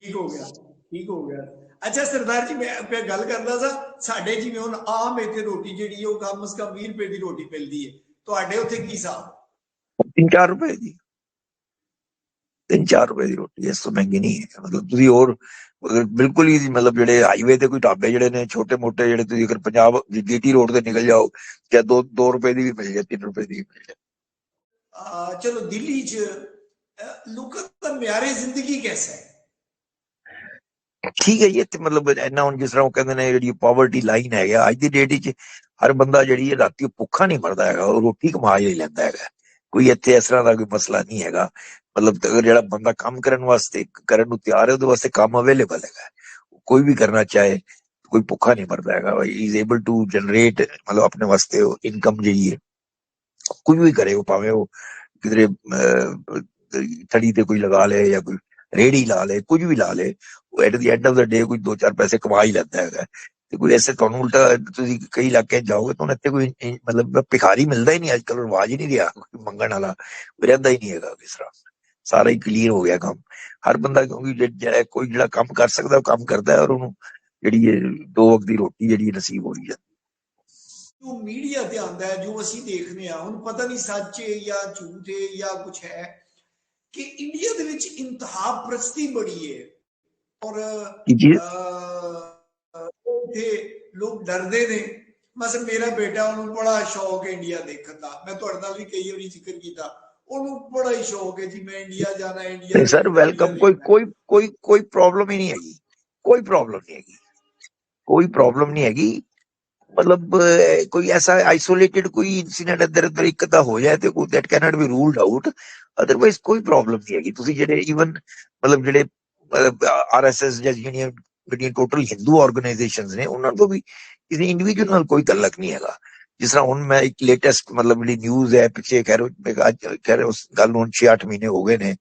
ਠੀਕ ਹੋ ਗਿਆ, ਠੀਕ ਹੋ ਗਿਆ। ਅੱਛਾ ਸਰਦਾਰ ਜੀ, ਮੈਂ ਗੱਲ ਕਰਦਾ ਸਾਂ, ਸਾਡੇ ਜਿਵੇਂ ਹੁਣ ਆਮ ਇੱਥੇ ਰੋਟੀ ਜਿਹੜੀ ਉਹ ਕਮ ਸੇ ਕਮ 20 ਰੁਪਏ ਦੀ ਰੋਟੀ ਮਿਲਦੀ ਹੈ, ਤੁਹਾਡੇ ਉੱਥੇ ਕੀ ਹਿਸਾਬ? 3-4 ਰੁਪਏ ਦੀ, 3-4 ਰੁਪਏ ਦੀ ਰੋਟੀ, ਇਸ ਤੋਂ ਮਹਿੰਗੀ ਨਹੀਂ ਹੈ। ਮਤਲਬ ਤੁਸੀਂ ਹੋਰ ਬਿਲਕੁਲ ਹੀ ਮਤਲਬ ਜਿਹੜੇ ਹਾਈਵੇ ਤੇ ਕੋਈ ਢਾਬੇ ਜਿਹੜੇ ਨੇ ਛੋਟੇ ਮੋਟੇ, ਜਿਹੜੇ ਤੁਸੀਂ ਅਗਰ ਪੰਜਾਬ ਜੀਟੀ ਰੋਡ ਤੇ ਨਿਕਲ ਜਾਓ, ਜਾਂ 2 ਰੁਪਏ ਦੀ ਵੀ ਮਿਲ ਜਾਏ, 3 ਰੁਪਏ ਦੀ ਵੀ ਮਿਲ ਜਾਏ। ਚਲੋ ਦਿੱਲੀ 'ਚ ਲੋਕਾਂ ਦਾ ਮਿਆਰੇ ਜ਼ਿੰਦਗੀ ਕੈਸਾ ਹੈ? ਠੀਕ ਹੈ ਜੀ, ਇੱਥੇ ਮਤਲਬ ਇੰਨਾ ਹੁਣ ਜਿਸ ਤਰ੍ਹਾਂ ਉਹ ਕਹਿੰਦੇ ਨੇ ਜਿਹੜੀ ਪਾਵਰਟੀ ਲਾਈਨ ਹੈਗਾ ਅੱਜ ਦੀ ਡੇਟ ਵਿੱਚ, ਹਰ ਬੰਦਾ ਜਿਹੜੀ ਰਾਤੀ ਭੁੱਖਾ ਨਹੀਂ ਮਰਦਾ ਹੈਗਾ, ਉਹ ਰੋਟੀ ਕਮਾ ਹੀ ਲੈਂਦਾ ਹੈਗਾ। ਕੋਈ ਇੱਥੇ ਇਸ ਤਰ੍ਹਾਂ ਦਾ ਕੋਈ ਮਸਲਾ ਨਹੀਂ ਹੈਗਾ। ਮਤਲਬ ਜਿਹੜਾ ਬੰਦਾ ਕੰਮ ਕਰਨ ਵਾਸਤੇ ਕਰਨ ਨੂੰ ਤਿਆਰ ਹੈ, ਉਹਦੇ ਵਾਸਤੇ ਕੰਮ ਅਵੇਲੇਬਲ ਹੈਗਾ, ਕੋਈ ਵੀ ਕਰਨਾ ਚਾਹੇ, ਕੋਈ ਭੁੱਖਾ ਨਹੀਂ ਮਰਦਾ ਹੈਗਾ। ਇਜ਼ ਏਬਲ ਟੂ ਜਨਰੇਟ ਮਤਲਬ ਆਪਣੇ ਵਾਸਤੇ ਇਨਕਮ ਜਿਹੜੀ ਹੈ, ਕੁਝ ਵੀ ਕਰੇ ਉਹ, ਭਾਵੇਂ ਉਹ ਕਿਧਰੇ ਥੜੀ ਤੇ ਕੋਈ ਲਗਾ ਲੇ ਜਾਂ ਕੋਈ ਰੇੜੀ ਲਾ ਲੇ, ਕੁਝ ਵੀ ਲਾ ਲੇ, ਉਹ ਐਟ ਦੀ ਐਂਡ ਆਫ ਦਾ ਡੇ ਕੋਈ 2-4 ਪੈਸੇ ਕਮਾ ਹੀ ਲੈਂਦਾ ਹੈਗਾ। ਤੇ ਕੋਈ ਐਸੇ ਤੁਹਾਨੂੰ ਉਲਟਾ ਤੁਸੀਂ ਕਈ ਇਲਾਕੇ ਜਾਓਗੇ ਤਾਂ ਇੱਥੇ ਕੋਈ ਮਤਲਬ ਭਿਖਾਰੀ ਮਿਲਦਾ ਹੀ ਨਹੀਂ ਅੱਜ ਕੱਲ੍ਹ, ਰਿਵਾਜ ਹੀ ਨਹੀਂ ਰਿਹਾ ਮੰਗਣ ਵਾਲਾ, ਰਹਿੰਦਾ ਹੀ ਨਹੀਂ ਹੈਗਾ ਕਿਸ ਤਰ੍ਹਾਂ। ਸਾਰਾ ਹੀ ਕਲੀਅਰ ਹੋ ਗਿਆ ਕੰਮ, ਹਰ ਬੰਦਾ ਕਿਉਂਕਿ ਕੋਈ ਜਿਹੜਾ ਕੰਮ ਕਰ ਸਕਦਾ ਉਹ ਕੰਮ ਕਰਦਾ ਹੈ, ਔਰ ਉਹਨੂੰ ਜਿਹੜੀ 2 ਵਕਤ ਦੀ ਰੋਟੀ ਜਿਹੜੀ ਨਸੀਬ ਹੋ ਰਹੀ ਹੈ। ਜੋ ਮੀਡੀਆ ਤੇ ਆਉਂਦਾ ਹੈ, ਜੋ ਅਸੀਂ ਦੇਖਦੇ ਹਾਂ, ਹੁਣ ਪਤਾ ਨਹੀਂ ਸੱਚ ਹੈ ਜਾਂ ਝੂਠ ਹੈ ਜਾਂ ਕੁਛ ਹੈ, ਕਿ ਇੰਡੀਆ ਦੇ ਵਿੱਚ ਇੰਤਹਾ ਪ੍ਰਸਤੀ ਬੜੀ ਹੈ, ਔਰ ਲੋਕ ਡਰਦੇ ਨੇ। ਮਸਲ ਮੇਰਾ ਬੇਟਾ, ਉਹਨੂੰ ਬੜਾ ਸ਼ੌਕ ਹੈ ਇੰਡੀਆ ਦੇਖਣ ਦਾ, ਮੈਂ ਤੁਹਾਡੇ ਨਾਲ ਵੀ ਕਈ ਵਾਰੀ ਜ਼ਿਕਰ ਕੀਤਾ, ਉਹਨੂੰ ਬੜਾ ਹੀ ਸ਼ੌਕ ਹੈ ਜੀ ਮੈਂ ਇੰਡੀਆ ਜਾਣਾ, ਇੰਡੀਆ ਸਰ ਵੈਲਕਮ, ਕੋਈ ਪ੍ਰੋਬਲਮ ਹੀ ਨਹੀਂ ਹੈਗੀ, ਕੋਈ ਪ੍ਰੋਬਲਮ ਨਹੀਂ ਹੈਗੀ, ਕੋਈ ਪ੍ਰੋਬਲਮ ਨਹੀਂ ਹੈਗੀ। ਮਤਲਬ ਕੋਈ ਐਸਾ ਆਈਸੋਲੇਟਿਡ ਕੋਈ ਇਨਸੀਡੈਂਟ ਇੱਧਰ ਉੱਧਰ ਇੱਕ ਤਾਂ ਹੋ ਜਾਏ ਤੇ that can not be ruled out, otherwise ਕੋਈ ਪ੍ਰੋਬਲਮ ਨਹੀਂ ਹੈਗੀ। ਤੁਸੀਂ ਜਿਹੜੇ ਈਵਨ ਮਤਲਬ ਜਿਹੜੇ RSS ਜਾਂ ਜਿਹੜੀਆਂ ਟੋਟਲ ਹਿੰਦੂ ਆਰਗੇਨਾਈਜੇਸ਼ਨਸ ਨੇ, ਉਹਨਾਂ ਤੋਂ ਵੀ ਕਿਸੇ ਇੰਡੀਵਿਜੂਅਲ ਨਾਲ ਕੋਈ ਤਲਕ ਨਹੀਂ ਹੈਗਾ। ਜਿਸ ਤਰ੍ਹਾਂ ਹੁਣ ਮੈਂ ਇੱਕ ਲੇਟੈਸਟ ਮਤਲਬ ਜਿਹੜੀ ਨਿਊਜ਼ ਹੈ ਪਿੱਛੇ, ਖੈਰ ਉਸ ਗੱਲ ਨੂੰ 6-8 ਮਹੀਨੇ ਹੋ ਗਏ ਨੇ,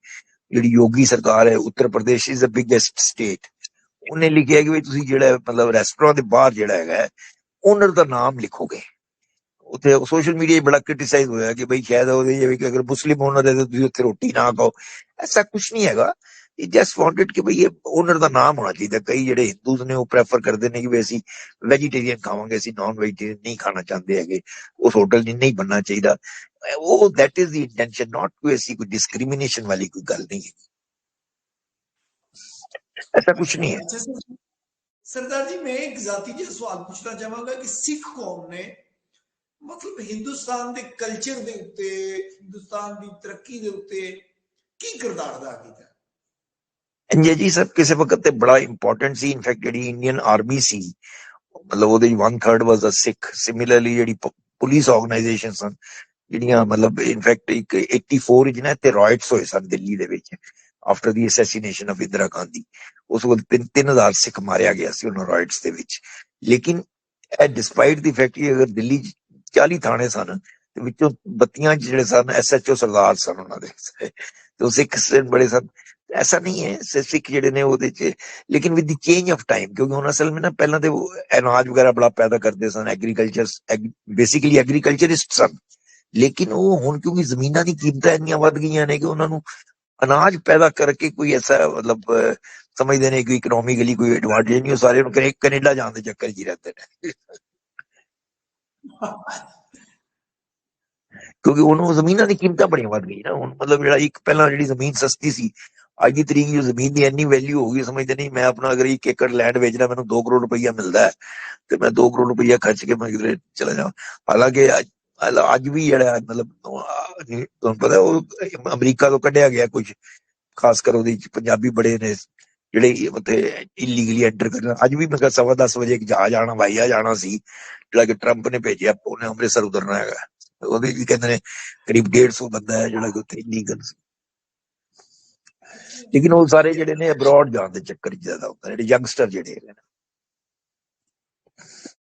ਜਿਹੜੀ ਯੋਗੀ ਸਰਕਾਰ ਹੈ, Uttar Pradesh is the biggest state, ਉਹਨੇ ਲਿਖਿਆ ਕਿ ਵੀ ਤੁਸੀਂ ਜਿਹੜਾ ਮਤਲਬ ਰੈਸਟੋਰੈਂਟ ਦੇ ਬਾਹਰ ਜਿਹੜਾ ਹੈਗਾ ਓਨਰ ਦਾ ਨਾਮ ਲਿਖੋਗੇ। ਉੱਥੇ ਸੋਸ਼ਲ ਮੀਡੀਆ ਬੜਾ ਕ੍ਰਿਟਿਸਾਈਜ਼ ਹੋਇਆ ਕਿ ਬਈ ਸ਼ਾਇਦ ਉਹਦੇ ਕਿ ਅਗਰ ਮੁਸਲਿਮ ਓਨਰ ਹੈ ਤਾਂ ਤੁਸੀਂ ਉੱਥੇ ਰੋਟੀ ਨਾ ਖਾਓ। ਐਸਾ ਕੁਛ ਨਹੀਂ ਹੈਗਾ, ਜਸਟ ਵਾਂਟਡ ਕਿ ਬਈ ਇਹ ਓਨਰ ਦਾ ਨਾਮ ਹੋਣਾ ਚਾਹੀਦਾ। ਕਈ ਜਿਹੜੇ ਹਿੰਦੂਜ਼ ਨੇ ਉਹ ਪ੍ਰੈਫਰ ਕਰਦੇ ਨੇ ਕਿ ਵੀ ਅਸੀਂ ਵੈਜੀਟੇਰੀਅਨ ਖਾਵਾਂਗੇ, ਅਸੀਂ ਨਾਨ ਵੈਜੀਟੇਰੀਅਨ ਨਹੀਂ ਖਾਣਾ ਚਾਹੁੰਦੇ ਹੈਗੇ, ਉਸ ਹੋਟਲ 'ਚ ਨਹੀਂ ਬਣਨਾ ਚਾਹੀਦਾ। ਉਹ ਦੈਟ ਇਜ਼ ਦੀ ਇੰਟੈਂਸ਼ਨ, ਨਾਟ ਕੋਈ ਐਸੀ ਕੋਈ ਡਿਸਕ੍ਰਿਮੀਨੇਸ਼ਨ ਵਾਲੀ ਕੋਈ ਗੱਲ ਨਹੀਂ ਹੈ, ऐसा कुछ नहीं है। अच्छा सरदार जी, मैं एक जाती जिहा सवाल पूछना चाहांगा कि सिख कौम ने मतलब हिंदुस्तान के कल्चर के उत्ते, हिंदुस्तान की तरक्की के उत्ते की किरदार अदा किया? जी सर, किसी वक्त ते बड़ा इंपॉर्टेंट सी। इनफैक्ट ਜਿਹੜੀ ਇੰਡੀਅਨ ਆਰਮੀ ਸੀ, ਮਤਲਬ ਉਹਦੇ 1/3 ਵਾਸ ਅ ਸਿੱਖ। ਸਿਮਿਲਰਲੀ ਜਿਹੜੀ ਪੁਲਿਸ ਆਰਗੇਨਾਈਜੇਸ਼ਨ ਸਨ ਜਿਹੜੀਆਂ, ਮਤਲਬ ਇਨਫੈਕਟ ਇੱਕ 84 ਵਿੱਚ ਨਾ ਇੱਥੇ ਰਾਇਟਸ ਹੋਏ ਸਨ ਦਿੱਲੀ ਦੇ ਵਿੱਚ, after the assassination of Indira Gandhi. ਉਸ ਵਕਤ 3000 ਸਿੱਖ ਮਾਰਿਆ ਗਿਆ ਸੀ ਉਹਨਾਂ ਰਾਇਟਸ ਦੇ ਵਿੱਚ। ਲੇਕਿਨ ਡਿਸਪਾਈਟ ਦੀ ਫੈਕਟ ਕਿ ਅਗਰ ਦਿੱਲੀ 40 ਥਾਣੇ ਸਨ ਤੇ ਵਿੱਚੋਂ 32 ਜਿਹੜੇ ਸਨ SHO ਸਰਦਾਰ ਸਨ ਉਹਨਾਂ ਦੇ, ਤੇ ਉਹ ਸਿੱਖ ਬੜੇ ਸਨ। ऐसा नहीं है सिख ਜਿਹੜੇ ਨੇ ਉਹਦੇ ਚ, ਲੇਕਿਨ with the change of time, ਕਿਉਂਕਿ ਹੁਣ ਅਸਲ ਵਿੱਚ ਨਾ ਪਹਿਲਾਂ ਤੇ ਅਨਾਜ ਵਗੈਰਾ ਬੜਾ ਪੈਦਾ ਕਰਦੇ ਸਨ, ਬੇਸਿਕਲੀ ਐਗਰੀਕਲਚਰਿਸਟ ਸਨ। ਲੇਕਿਨ ਉਹ ਹੁਣ ਕਿਉਂਕਿ ਜ਼ਮੀਨਾਂ ਦੀ ਕੀਮਤਾਂ ਇੰਨੀਆਂ ਵੱਧ ਗਈਆਂ ਨੇ ਕਿ ਉਹਨਾਂ ਨੂੰ ਅਨਾਜ ਪੈਦਾ ਕਰਕੇ ਕੋਈ ਐਸਾ ਮਤਲਬ ਸਮਝਦੇ ਨੇ ਕਿ ਇਕਨੋਮਿਕਲੀ ਕੋਈ ਐਡਵਾਂਟੇਜ ਨਹੀਂ, ਉਹ ਸਾਰੇ ਨੂੰ ਕੈਨੇਡਾ ਜਾਣ ਦੇ ਚੱਕਰ 'ਚ ਹੀ ਰਹਿੰਦੇ ਨੇ ਕਿਉਂਕਿ ਉਹਨੂੰ ਜ਼ਮੀਨਾਂ ਦੀ ਕੀਮਤਾਂ ਬੜੀਆਂ ਵੱਧ ਗਈਆਂ ਨਾ ਹੁਣ। ਮਤਲਬ ਜਿਹੜਾ ਇੱਕ ਪਹਿਲਾਂ ਜਿਹੜੀ ਜ਼ਮੀਨ ਸਸਤੀ ਸੀ, ਅੱਜ ਦੀ ਤਰੀਕ ਜੋ ਜ਼ਮੀਨ ਦੀ ਇੰਨੀ ਵੈਲਿਊ ਹੋ ਗਈ, ਸਮਝਦੇ ਨਹੀਂ ਮੈਂ ਆਪਣਾ ਅਗਰ 1 ਏਕੜ ਲੈਂਡ ਵੇਚਣਾ, ਮੈਨੂੰ 2 ਕਰੋੜ ਰੁਪਈਆ ਮਿਲਦਾ ਹੈ ਤੇ ਮੈਂ 2 ਕਰੋੜ ਰੁਪਈਆ ਖਰਚ ਕੇ ਮੈਂ ਕਿਧਰੇ ਚਲਾ ਜਾਵਾਂ। ਹਾਲਾਂਕਿ ਅੱਜ ਵੀ ਜਿਹੜਾ ਮਤਲਬ ਤੁਹਾਨੂੰ ਪਤਾ ਉਹ ਅਮਰੀਕਾ ਤੋਂ ਕੱਢਿਆ ਗਿਆ ਕੁਝ, ਖਾਸ ਕਰ ਉਹਦੇ ਵਿੱਚ ਪੰਜਾਬੀ ਬੜੇ ਨੇ ਜਿਹੜੇ ਉੱਥੇ ਇਲੀਗਲੀ ਐਂਟਰ ਕਰਨਾ। ਅੱਜ ਵੀ ਮੈਂ ਕਿਹਾ 10:15 ਵਜੇ ਇੱਕ ਜਹਾਜ਼ ਆਉਣਾ, ਹਵਾਈ ਜਹਾਜ਼ ਆਉਣਾ ਸੀ ਜਿਹੜਾ ਕਿ ਟਰੰਪ ਨੇ ਭੇਜਿਆ, ਉਹਨੇ ਅੰਮ੍ਰਿਤਸਰ ਉਤਰਨਾ ਹੈਗਾ। ਉਹਦੇ ਵੀ ਕਹਿੰਦੇ ਨੇ ਕਰੀਬ 150 ਬੰਦਾ ਹੈ ਜਿਹੜਾ ਕਿ ਉੱਥੇ ਇਲੀਗਲ ਸੀ। ਲੇਕਿਨ ਉਹ ਸਾਰੇ ਜਿਹੜੇ ਨੇ ਅਬਰੋਡ ਜਾਣ ਦੇ ਚੱਕਰ 'ਚ ਜ਼ਿਆਦਾ ਹੁੰਦਾ, ਜਿਹੜੇ ਯੰਗਸਟਰ ਜਿਹੜੇ ਹੈਗੇ ਨੇ।